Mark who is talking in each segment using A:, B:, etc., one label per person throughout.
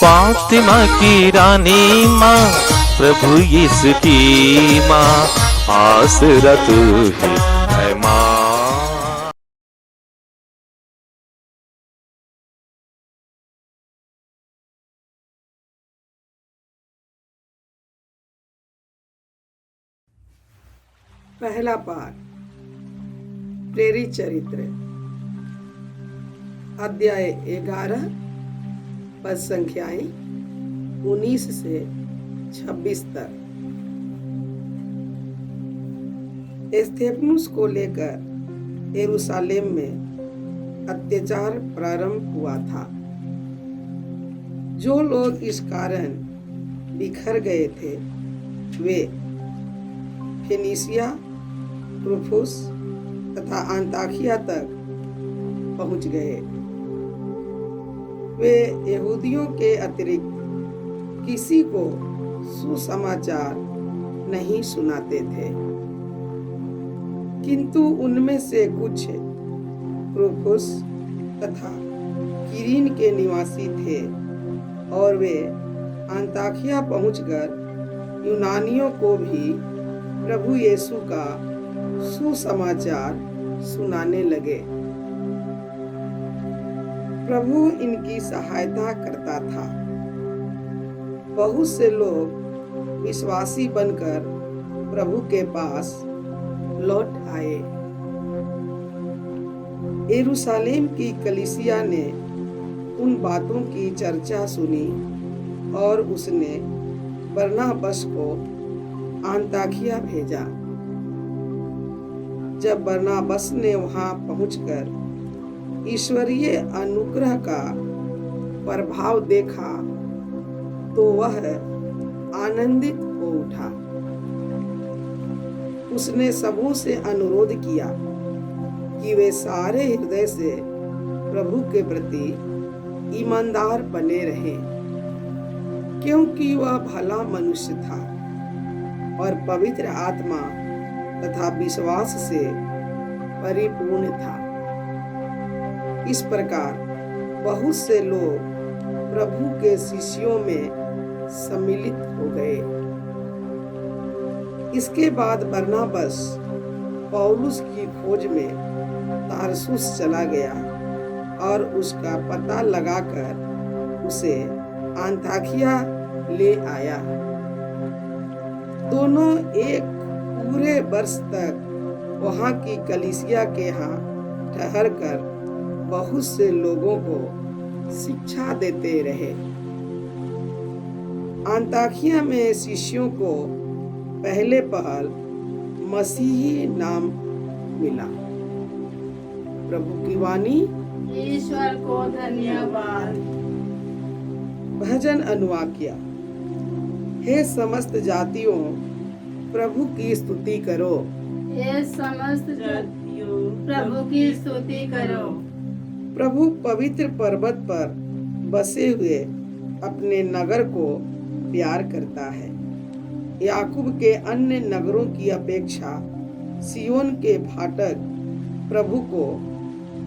A: फातिमा की रानी माँ, प्रभु यीशु की माँ, आसरा तू ही है माँ।
B: पहला पाठ प्रेरित चरित्र अध्याय 11 पद संख्याएं 19 से 26 तक। स्तेफनुस को लेकर यरूशलेम में अत्याचार प्रारंभ हुआ था। जो लोग इस कारण बिखर गए थे वे फेनीसिया, रूफुस तथा अंताकिया तक पहुंच गए। वे यहूदियों के अतिरिक्त किसी को सुसमाचार नहीं सुनाते थे, किंतु उनमें से कुछ रूफुस तथा किरीन के निवासी थे और वे अंताकिया पहुंचकर यूनानियों को भी प्रभु यीशु का सुसमाचार सुनाने लगे। प्रभु इनकी सहायता करता था। बहुत से लोग विश्वासी बनकर प्रभु के पास लौट आए। यरूशलेम की कलीसिया ने उन बातों की चर्चा सुनी और उसने बरनबास को अंताकिया भेजा। जब बरनबास ने वहां पहुंचकर ईश्वरीय अनुग्रह का प्रभाव देखा तो वह आनंदित हो उठा। उसने सबों से अनुरोध किया कि वे सारे हृदय से प्रभु के प्रति ईमानदार बने रहें, क्योंकि वह भला मनुष्य था और पवित्र आत्मा तथा विश्वास से परिपूर्ण था। इस प्रकार बहुत से लोग प्रभु के शिष्यों में सम्मिलित हो गए। इसके बाद बरनबास पौलुस की खोज में तारसुस चला गया और उसका पता लगाकर उसे अंताकिया ले आया। दोनों एक पूरे वर्ष तक वहां की कलीसिया के यहाँ ठहरकर बहुत से लोगों को शिक्षा देते रहे। अंताकिया में शिष्यों को पहले पहल मसीही नाम मिला। प्रभु की वाणी।
C: ईश्वर को धन्यवाद।
B: भजन अनुवाद किया। हे समस्त जातियों, प्रभु की स्तुति करो।
C: हे समस्त जातियों, प्रभु की स्तुति करो।
B: प्रभु पवित्र पर्वत पर बसे हुए अपने नगर को प्यार करता है। याकूब के अन्य नगरों की अपेक्षा सियोन के फाटक प्रभु को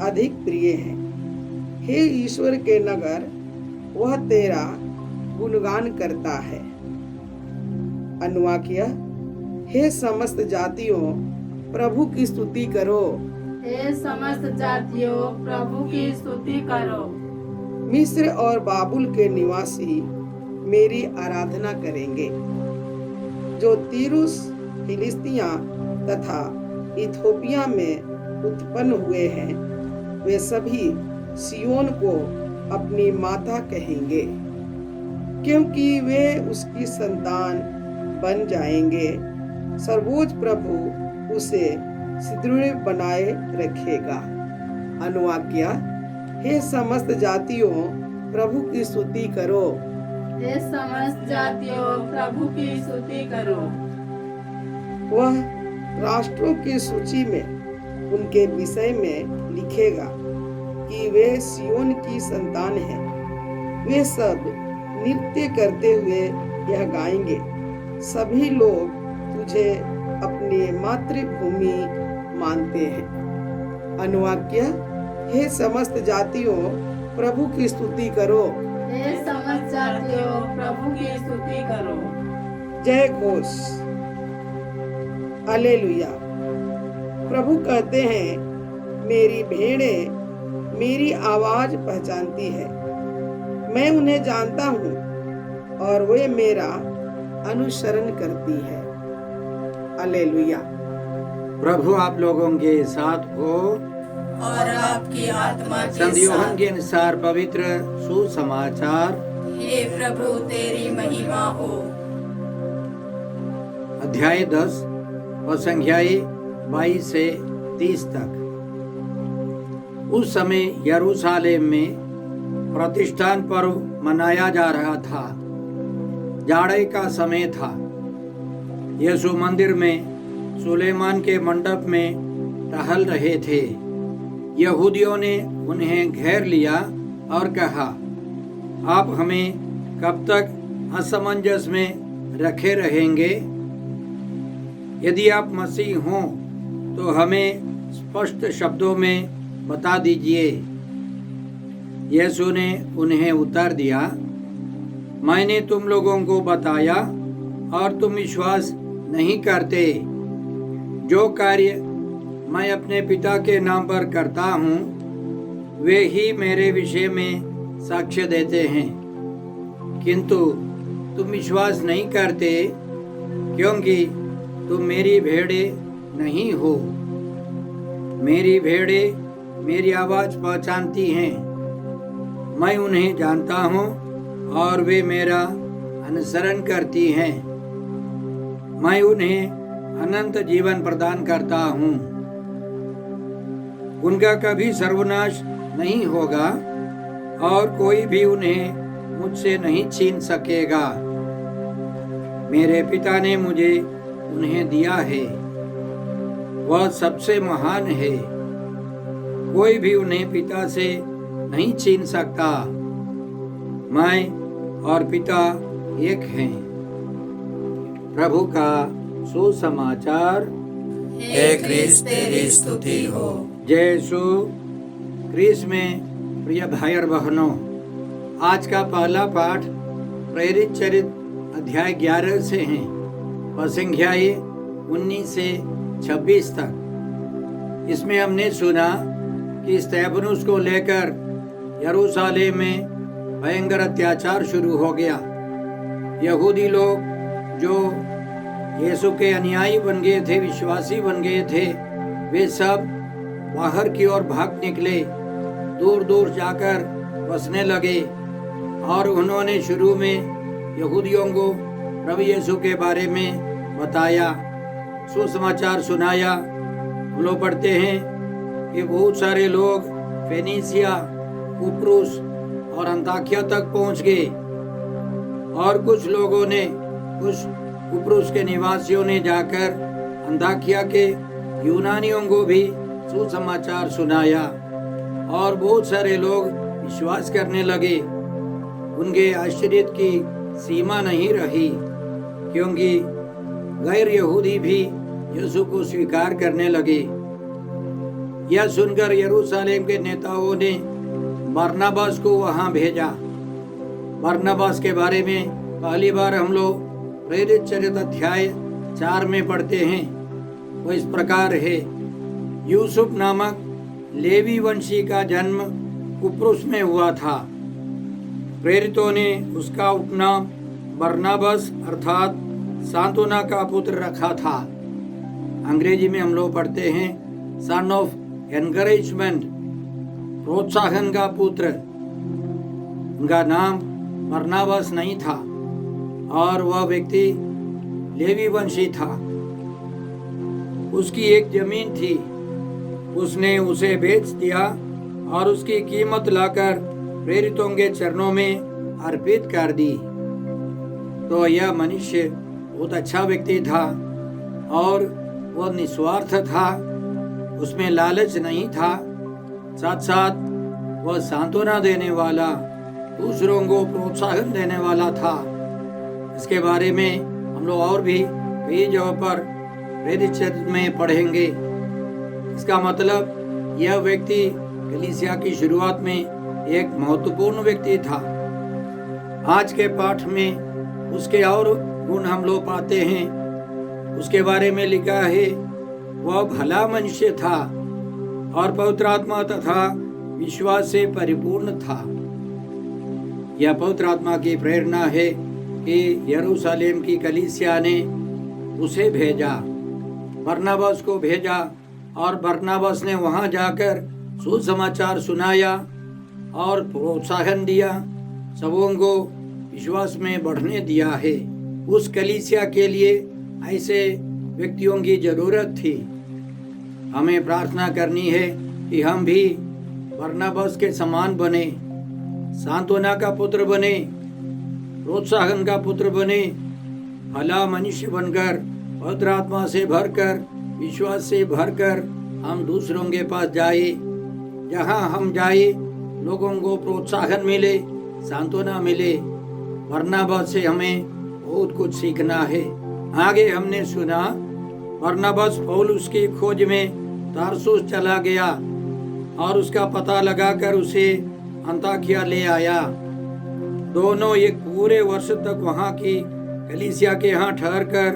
B: अधिक प्रिय है। हे ईश्वर के नगर, वह तेरा गुणगान करता है। अनुवाद किया। हे समस्त जातियों, प्रभु की स्तुति करो।
C: हे समस्त जातियों, प्रभु की स्तुति करो।
B: मिस्र और बाबुल के निवासी मेरी आराधना करेंगे। जो तीरुस, फिलिस्तिया तथा इथोपिया में उत्पन्न हुए हैं, वे सभी सियोन को अपनी माता कहेंगे, क्योंकि वे उसकी संतान बन जाएंगे। सर्वोच्च प्रभु उसे सुदृढ़ बनाए रखेगा। अनुवाद किया। हे समस्त जातियों, प्रभु की स्तुति करो।
C: हे समस्त जातियों, प्रभु की स्तुति करो।
B: वह राष्ट्रों की सूची में उनके विषय में लिखेगा कि वे सियोन की संतान हैं। वे सब नृत्य करते हुए यह गाएंगे, सभी लोग तुझे अपनी मातृभूमि मानते हैं। अनुवाद किया। हे समस्त जातियों, प्रभु की स्तुति करो।
C: हे समस्त
B: जय घोष। हालेलुया। प्रभु कहते हैं, मेरी भेड़ें मेरी आवाज पहचानती है, मैं उन्हें जानता हूँ और वे मेरा अनुसरण करती है। हालेलुया।
D: प्रभु आप लोगों के साथ हो
C: और आपकी आत्मा के
D: संत यूहन्ना
C: साथ।
D: के अनुसार पवित्र सुसमाचार
C: हे प्रभु तेरी महिमा हो।
D: अध्याय 10 और संख्याएं 22 से 30 तक। उस समय यरूशलेम में प्रतिष्ठान पर्व मनाया जा रहा था। जाड़े का समय था। यीशु मंदिर में सुलेमान के मंडप में टहल रहे थे। यहूदियों ने उन्हें घेर लिया और कहा, आप हमें कब तक असमंजस में रखे रहेंगे? यदि आप मसीह हों तो हमें स्पष्ट शब्दों में बता दीजिए। यीशु ने उन्हें उत्तर दिया, मैंने तुम लोगों को बताया और तुम विश्वास नहीं करते। जो कार्य मैं अपने पिता के नाम पर करता हूँ वे ही मेरे विषय में साक्ष्य देते हैं, किंतु तुम विश्वास नहीं करते क्योंकि तुम मेरी भेड़ें नहीं हो। मेरी भेड़ें मेरी आवाज पहचानती हैं, मैं उन्हें जानता हूँ और वे मेरा अनुसरण करती हैं। मैं उन्हें अनंत जीवन प्रदान करता हूँ। उनका कभी सर्वनाश नहीं होगा और कोई भी उन्हें मुझसे नहीं छीन सकेगा। मेरे पिता ने मुझे उन्हें दिया है, वह सबसे महान है। कोई भी उन्हें पिता से नहीं छीन सकता। मैं और पिता एक हैं। प्रभु का सुसमाचार।
C: हे क्रिस्त तेरी स्तुति हो।
D: जय यीशु क्रिस्त में प्रिय भाई और बहनों, आज का पहला पाठ प्रेरित चरित्र अध्याय 11 से है और संख्याएं 19 से 26 तक। इसमें हमने सुना कि स्तेफनुस को लेकर यरूशलेम में भयंकर अत्याचार शुरू हो गया। यहूदी लोग जो यीशु के अनुयायी बन गए थे, विश्वासी बन गए थे, वे सब बाहर की ओर भाग निकले, दूर दूर जाकर बसने लगे और उन्होंने शुरू में यहूदियों को प्रभु यीशु के बारे में बताया, सुसमाचार सुनाया। हम लोग पढ़ते हैं कि बहुत सारे लोग फेनीसिया, कुप्रुस और अंताकिया तक पहुंच गए और कुछ लोगों ने, कुछ कुप्रुस के निवासियों ने जाकर अंताकिया के यूनानियों को भी सुसमाचार सुनाया और बहुत सारे लोग विश्वास करने लगे। उनके आश्चर्य की सीमा नहीं रही क्योंकि गैर यहूदी भी यीशु को स्वीकार करने लगे। यह सुनकर यरूशलेम के नेताओं ने बरनबास को वहां भेजा। बरनबास के बारे में पहली बार हम लोग प्रेरित चरित्र अध्याय 4 में पढ़ते हैं। वो इस प्रकार है, यूसुफ नामक लेवी वंशी का जन्म कुप्रुस में हुआ था। प्रेरितों ने उसका उपनाम बरनबास अर्थात सांत्वना का पुत्र रखा था। अंग्रेजी में हम लोग पढ़ते हैं सन ऑफ एनकरेजमेंट, प्रोत्साहन का पुत्र। उनका नाम बरनबास नहीं था और वह व्यक्ति लेवी वंशी था। उसकी एक जमीन थी, उसने उसे बेच दिया और उसकी कीमत लाकर प्रेरितों के चरणों में अर्पित कर दी। तो यह मनुष्य बहुत अच्छा व्यक्ति था और वह निस्वार्थ था, उसमें लालच नहीं था। साथ साथ वह सांत्वना देने वाला, दूसरों को प्रोत्साहन देने वाला था। इसके बारे में हम लोग और भी कई जगह पर प्रेरित चरित्र में पढ़ेंगे। इसका मतलब यह व्यक्ति कलीसिया की शुरुआत में एक महत्वपूर्ण व्यक्ति था। आज के पाठ में उसके और गुण हम लोग पाते हैं। उसके बारे में लिखा है, वह भला मनुष्य था और पवित्र आत्मा तथा विश्वास से परिपूर्ण था। यह पवित्र आत्मा की प्रेरणा है कि यरूशलेम की कलीसिया ने उसे भेजा, बरनबास को भेजा, और बरनबास ने वहां जाकर सुसमाचार सुनाया और प्रोत्साहन दिया, सबों को विश्वास में बढ़ने दिया है। उस कलीसिया के लिए ऐसे व्यक्तियों की जरूरत थी। हमें प्रार्थना करनी है कि हम भी बरनबास के समान बने, सांत्वना का पुत्र बने, प्रोत्साहन का पुत्र बने, भला मनुष्य बनकर, पवित्र आत्मा से भरकर, विश्वास से भरकर हम दूसरों के पास जाए। जहां हम जाए लोगों को प्रोत्साहन मिले, सांत्वना मिले। बरनबास से हमें बहुत कुछ सीखना है। आगे हमने सुना बरनबास पौलुस की खोज में तारसुस चला गया और उसका पता लगाकर उसे अंताकिया ले आया। दोनों एक पूरे वर्ष तक वहां की कलीसिया के यहाँ ठहरकर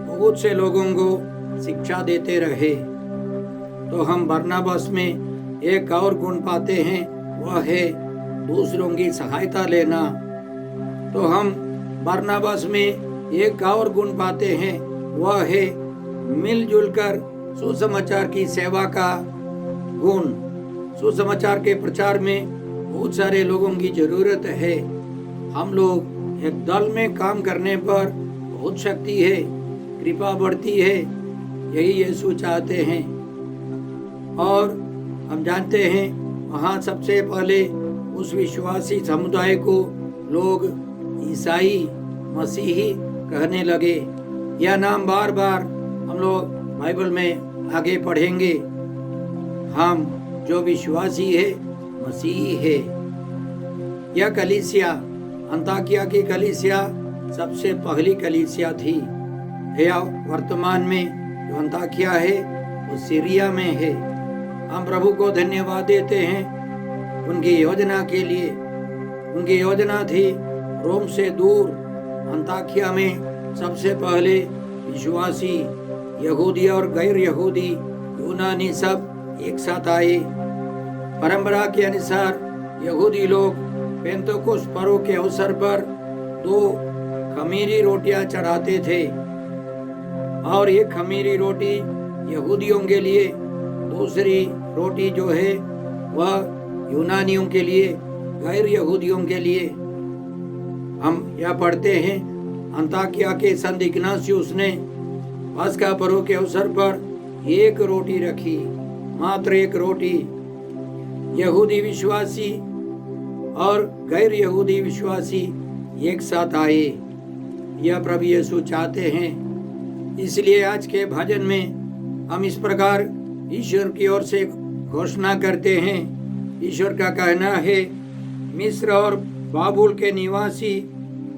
D: बहुत से लोगों को शिक्षा देते रहे। तो हम बरनबास में एक और गुण पाते हैं, वह है दूसरों की सहायता लेना। तो हम बरनबास में एक और गुण पाते हैं, वह है मिलजुल कर सुसमाचार की सेवा का गुण। सुसमाचार के प्रचार में बहुत सारे लोगों की जरूरत है। हम लोग एक दल में काम करने पर बहुत शक्ति है, कृपा बढ़ती है, यही यीशु चाहते हैं। और हम जानते हैं वहाँ सबसे पहले उस विश्वासी समुदाय को लोग ईसाई मसीही कहने लगे। यह नाम बार बार हम लोग बाइबल में आगे पढ़ेंगे। हम जो विश्वासी है मसीही है। यह कलीसिया, अंताकिया की कलीसिया सबसे पहली कलीसिया थी। यह वर्तमान में जो अंताकिया है वो सीरिया में है। हम प्रभु को धन्यवाद देते हैं उनकी योजना के लिए। उनकी योजना थी रोम से दूर अंताकिया में सबसे पहले विश्वासी यहूदी और गैर यहूदी यूनानी सब एक साथ आए। परंपरा के अनुसार यहूदी लोग पेंतोकोस्त पर्व के अवसर पर 2 खमीरी रोटियां चढ़ाते थे और एक खमीरी रोटी यहूदियों के लिए, दूसरी रोटी जो है वह यूनानियों के लिए, गैर यहूदियों के लिए। हम यह पढ़ते हैं अंताकिया के संत इग्नासियुस ने पस्का पर्व के अवसर पर एक रोटी रखी, मात्र एक रोटी। यहूदी विश्वासी और गैर यहूदी विश्वासी एक साथ आए। यह प्रभु यीशु चाहते हैं। इसलिए आज के भजन में हम इस प्रकार ईश्वर की ओर से घोषणा करते हैं। ईश्वर का कहना है, मिस्र और बाबुल के निवासी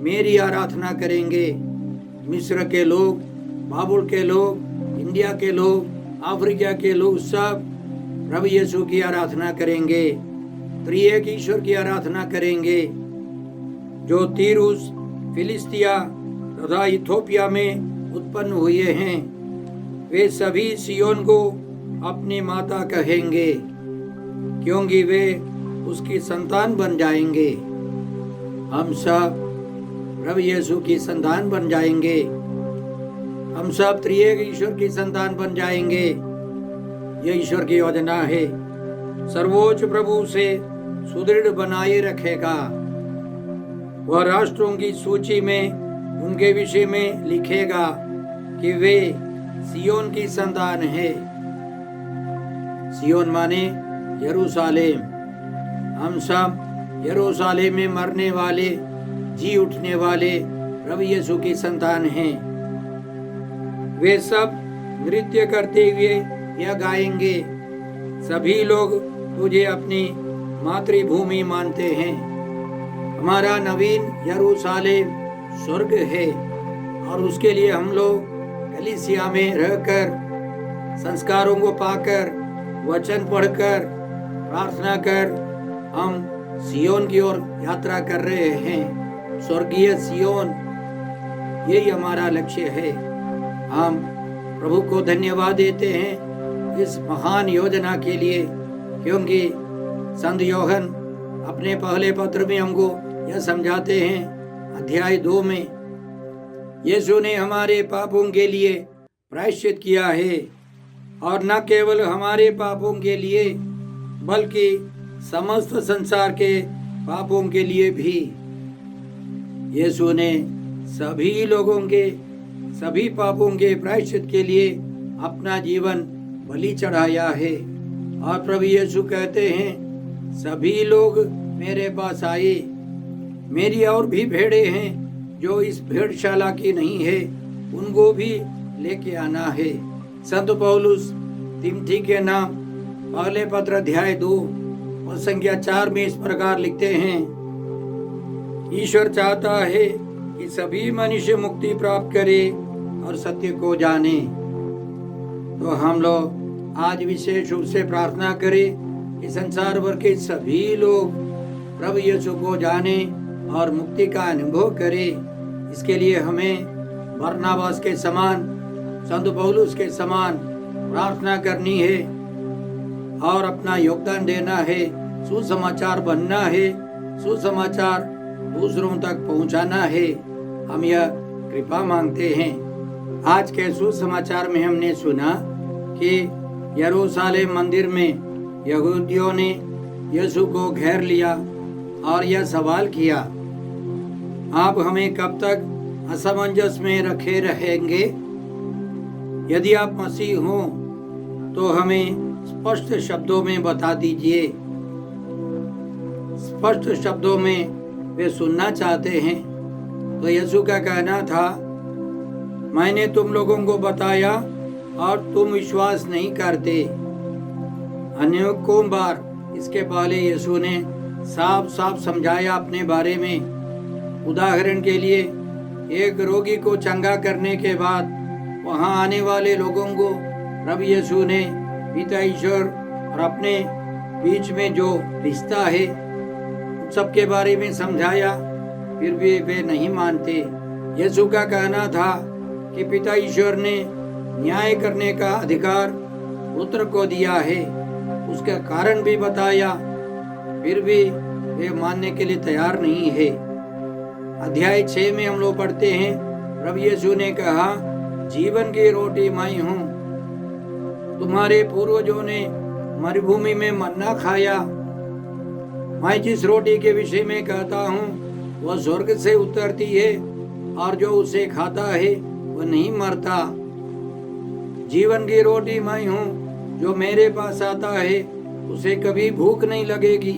D: मेरी आराधना करेंगे। मिस्र के लोग, बाबुल के लोग, इंडिया के लोग, अफ्रीका के लोग सब प्रभु यीशु की आराधना करेंगे, त्रिएक ईश्वर की आराधना करेंगे। जो तीरूस, फिलिस्तिया तथा इथोपिया में उत्पन्न हुए हैं, वे सभी सियोन को अपनी माता कहेंगे, क्योंकि वे उसकी संतान बन जाएंगे। हम सब प्रभु यीशु की संतान बन जाएंगे। हम सब त्रिएक ईश्वर की संतान बन जाएंगे। यह ईश्वर की योजना है। सर्वोच्च प्रभु से सुदृढ़ बनाए रखेगा। वह राष्ट्रों की सूची में उनके विषय में लिखेगा कि वे सियोन की संतान है। सियोन माने यरूशलेम। हम सब यरूशलेम में मरने वाले, जी उठने वाले प्रभु यीशु की संतान हैं। वे सब नृत्य करते हुए यह गाएंगे, सभी लोग तुझे अपनी मातृभूमि मानते हैं। हमारा नवीन यरूशलेम स्वर्ग है और उसके लिए हम लोग कलीसिया में रहकर, संस्कारों को पाकर, वचन पढ़कर, प्रार्थना कर हम सियोन की ओर यात्रा कर रहे हैं। स्वर्गीय सियोन, यही हमारा लक्ष्य है। हम प्रभु को धन्यवाद देते हैं इस महान योजना के लिए, क्योंकि संत योहन अपने पहले पत्र में हमको यह समझाते हैं, अध्याय 2 में, यीशु ने हमारे पापों के लिए प्रायश्चित किया है, और न केवल हमारे पापों के लिए बल्कि समस्त संसार के पापों के लिए भी। यीशु ने सभी लोगों के सभी पापों के प्रायश्चित के लिए अपना जीवन बलि चढ़ाया है। और प्रभु यीशु कहते हैं, सभी लोग मेरे पास आए, मेरी और भी भेड़ें हैं जो इस भेड़शाला की नहीं है, उनको भी लेके आना है। संत पौलुस तिमोथी के नाम पहले पत्र अध्याय 2 और संख्या 4 में इस प्रकार लिखते हैं, ईश्वर चाहता है कि सभी मनुष्य मुक्ति प्राप्त करे और सत्य को जाने। तो हम लोग आज विशेष रूप से प्रार्थना करें कि संसार भर के सभी लोग प्रभु यीशु को जाने और मुक्ति का अनुभव करें। इसके लिए हमें बरनबास के समान, संत पौलुस के समान प्रार्थना करनी है और अपना योगदान देना है, सुसमाचार बनना है, सुसमाचार दूसरों तक पहुंचाना है। हम यह कृपा मांगते हैं। आज के सुसमाचार में हमने सुना कि यरूशलेम मंदिर में यहूदियों ने यीशु को घेर लिया और यह सवाल किया, आप हमें कब तक असमंजस में रखे रहेंगे? यदि आप मसीह हो तो हमें स्पष्ट शब्दों में बता दीजिए। स्पष्ट शब्दों में वे सुनना चाहते हैं। तो यीशु का कहना था, मैंने तुम लोगों को बताया और तुम विश्वास नहीं करते। अनेकों बार इसके पहले यीशु ने साफ साफ समझाया अपने बारे में। उदाहरण के लिए, एक रोगी को चंगा करने के बाद वहां आने वाले लोगों को प्रभु यीशु ने पिता ईश्वर और अपने बीच में जो रिश्ता है उन सब के बारे में समझाया, फिर भी वे नहीं मानते। यीशु का कहना था कि पिता ईश्वर ने न्याय करने का अधिकार पुत्र को दिया है, उसका कारण भी बताया, फिर भी वे मानने के लिए तैयार नहीं है। अध्याय 6 में हम लोग पढ़ते हैं, प्रभु यीशु ने कहा, जीवन की रोटी मैं हूँ। तुम्हारे पूर्वजों ने मरुभूमि में मन्ना खाया। मैं जिस रोटी के विषय में कहता हूँ वह स्वर्ग से उतरती है और जो उसे खाता है वह नहीं मरता। जीवन की रोटी मैं हूँ, जो मेरे पास आता है उसे कभी भूख नहीं लगेगी,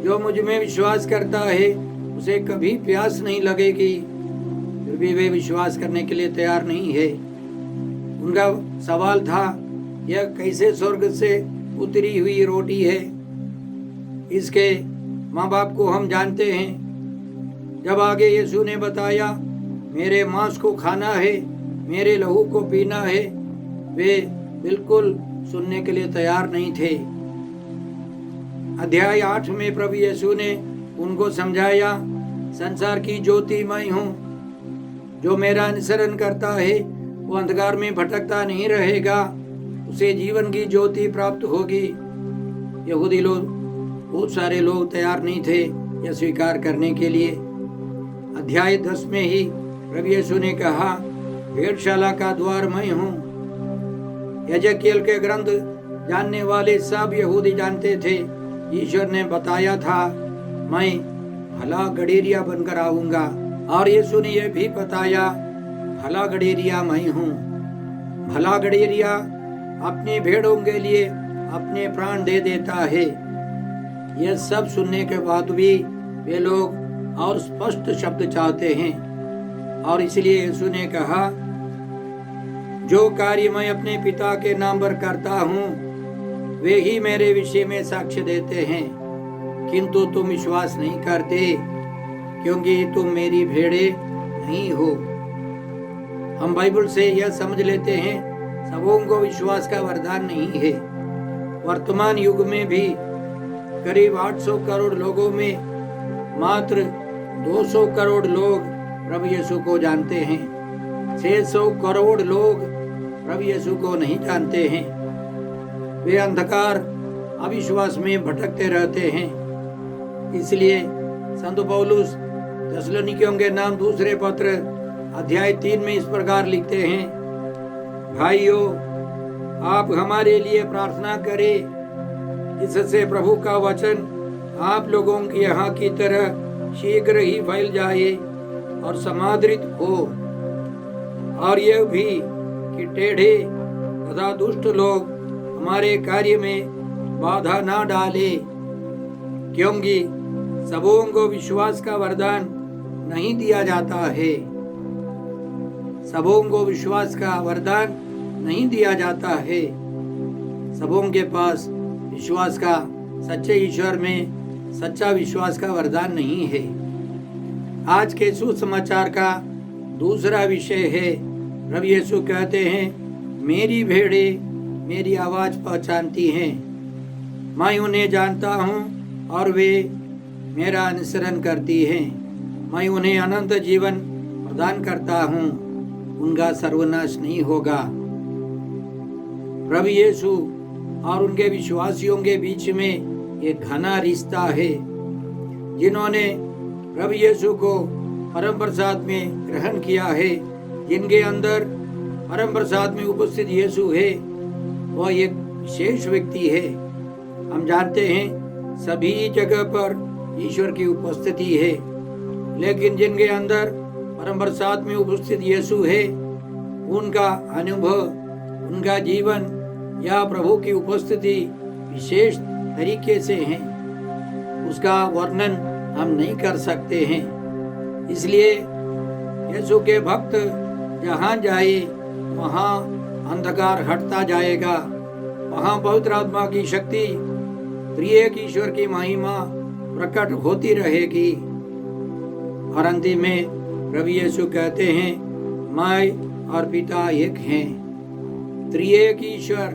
D: जो मुझ में विश्वास करता है उसे कभी प्यास नहीं लगेगी। फिर भी वे विश्वास करने के लिए तैयार नहीं है। उनका सवाल था, यह कैसे स्वर्ग से उतरी हुई रोटी है? इसके माँ बाप को हम जानते हैं। जब आगे यीशु ने बताया, मेरे मांस को खाना है, मेरे लहू को पीना है, वे बिल्कुल सुनने के लिए तैयार नहीं थे। अध्याय 8 में प्रभु यीशु ने उनको समझाया, संसार की ज्योति मैं हूँ, जो मेरा अनुसरण करता है वो अंधकार में भटकता नहीं रहेगा, उसे जीवन की ज्योति प्राप्त होगी। यहूदी लोग, बहुत सारे लोग तैयार नहीं थे यह स्वीकार करने के लिए। अध्याय 10 में ही प्रभु यीशु ने कहा, भेड़शाला का द्वार मैं हूँ। यजकियेल के ग्रंथ जानने वाले सब यहूदी जानते थे, ईश्वर ने बताया था, मैं भला गडेरिया बनकर आऊंगा। और यीशु ने यह भी बताया, भला गडेरिया मैं हूँ। भला गडेरिया अपनी भेड़ों के लिए अपने प्राण दे देता है। यह सब सुनने के बाद भी वे लोग और स्पष्ट शब्द चाहते हैं, और इसलिए यीशु ने कहा, जो कार्य मैं अपने पिता के नाम पर करता हूँ वे ही मेरे विषय में साक्ष्य देते हैं, किंतु तुम विश्वास नहीं करते, क्योंकि तुम मेरी भेड़े नहीं हो। हम बाइबल से यह समझ लेते हैं, सबों को विश्वास का वरदान नहीं है। वर्तमान युग में भी करीब 800 करोड़ लोगों में मात्र 200 करोड़ लोग प्रभु यीशु को जानते हैं। 600 करोड़ लोग प्रभु यीशु को नहीं जानते हैं। वे अंधकार अविश्वास में भटकते रहते हैं। इसलिए संत पौलुस थिस्सलुनीकियों के नाम दूसरे पत्र अध्याय 3 में इस प्रकार लिखते हैं, भाइयों आप हमारे लिए प्रार्थना करें, जिससे प्रभु का वचन आप लोगों के यहाँ की तरह शीघ्र ही फैल जाए और समादृत हो, और यह भी कि टेढ़े तथा दुष्ट लोग हमारे कार्य में बाधा ना डाले, क्योंकि सबों को विश्वास का वरदान नहीं दिया जाता है। सबों को विश्वास का वरदान नहीं दिया जाता है। सबों के पास विश्वास का, सच्चे ईश्वर में सच्चा विश्वास का वरदान नहीं है। आज के सुसमाचार का दूसरा विषय है, प्रभु यीशु कहते हैं, मेरी भेड़ें मेरी आवाज पहचानती हैं, मैं उन्हें जानता हूँ और वे मेरा अनुसरण करती हैं। मैं उन्हें अनंत जीवन प्रदान करता हूँ, उनका सर्वनाश नहीं होगा। प्रभु यीशु और उनके विश्वासियों के बीच में एक घना रिश्ता है। जिन्होंने प्रभु यीशु को परम प्रसाद में ग्रहण किया है, जिनके अंदर परम प्रसाद में उपस्थित यीशु है, वह एक विशेष व्यक्ति है। हम जानते हैं सभी जगह पर ईश्वर की उपस्थिति है, लेकिन जिनके अंदर परम प्रसाद में उपस्थित यीशु है, उनका अनुभव, उनका जीवन या प्रभु की उपस्थिति विशेष तरीके से है। उसका वर्णन हम नहीं कर सकते हैं। इसलिए यीशु के भक्त जहाँ जाए वहाँ अंधकार हटता जाएगा, वहाँ पवित्र आत्मा की शक्ति, त्रिएक ईश्वर की महिमा प्रकट होती रहेगी। और अंतिम में प्रभु यीशु कहते हैं, मैं और पिता एक हैं। त्रिएक ईश्वर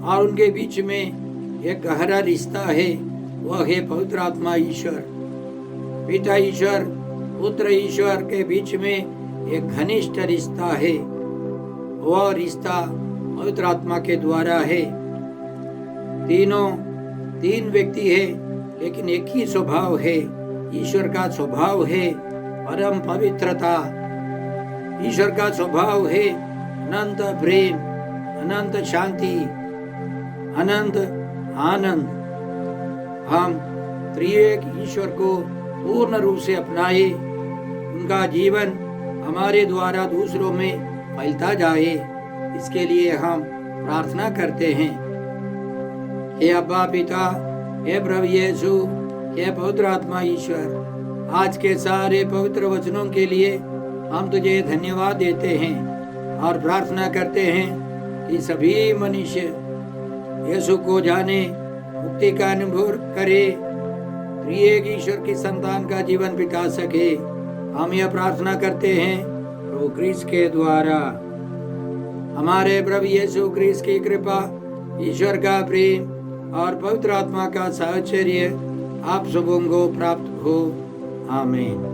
D: और उनके बीच में एक गहरा रिश्ता है, वह है पवित्र आत्मा ईश्वर। पिता ईश्वर पुत्र ईश्वर के बीच में एक घनिष्ठ रिश्ता है। वह रिश्ता पवित्र आत्मा के द्वारा है। तीनों तीन व्यक्ति है, लेकिन एक ही स्वभाव है। ईश्वर का स्वभाव है परम पवित्रता। ईश्वर का स्वभाव है अनंत प्रेम, अनंत शांति, अनंत आनंद। हम त्रिएक ईश्वर को पूर्ण रूप से अपनाए, उनका जीवन हमारे द्वारा दूसरों में फैलता जाए, इसके लिए हम प्रार्थना करते हैं। हे अब्बा पिता, हे प्रभु यीशु, हे पवित्र आत्मा ईश्वर, आज के सारे पवित्र वचनों के लिए हम तुझे धन्यवाद देते हैं और प्रार्थना करते हैं कि सभी मनुष्य यीशु को जाने, मुक्ति का अनुभव करे, त्रिएक ईश्वर की संतान का जीवन बिता सके। हम यह प्रार्थना करते हैं प्रभु क्रिस्त के द्वारा। हमारे प्रभु यीशु क्रिस्त की कृपा, ईश्वर का प्रेम और पवित्र आत्मा का साहचर्य आप सबों को प्राप्त हो। आमीन।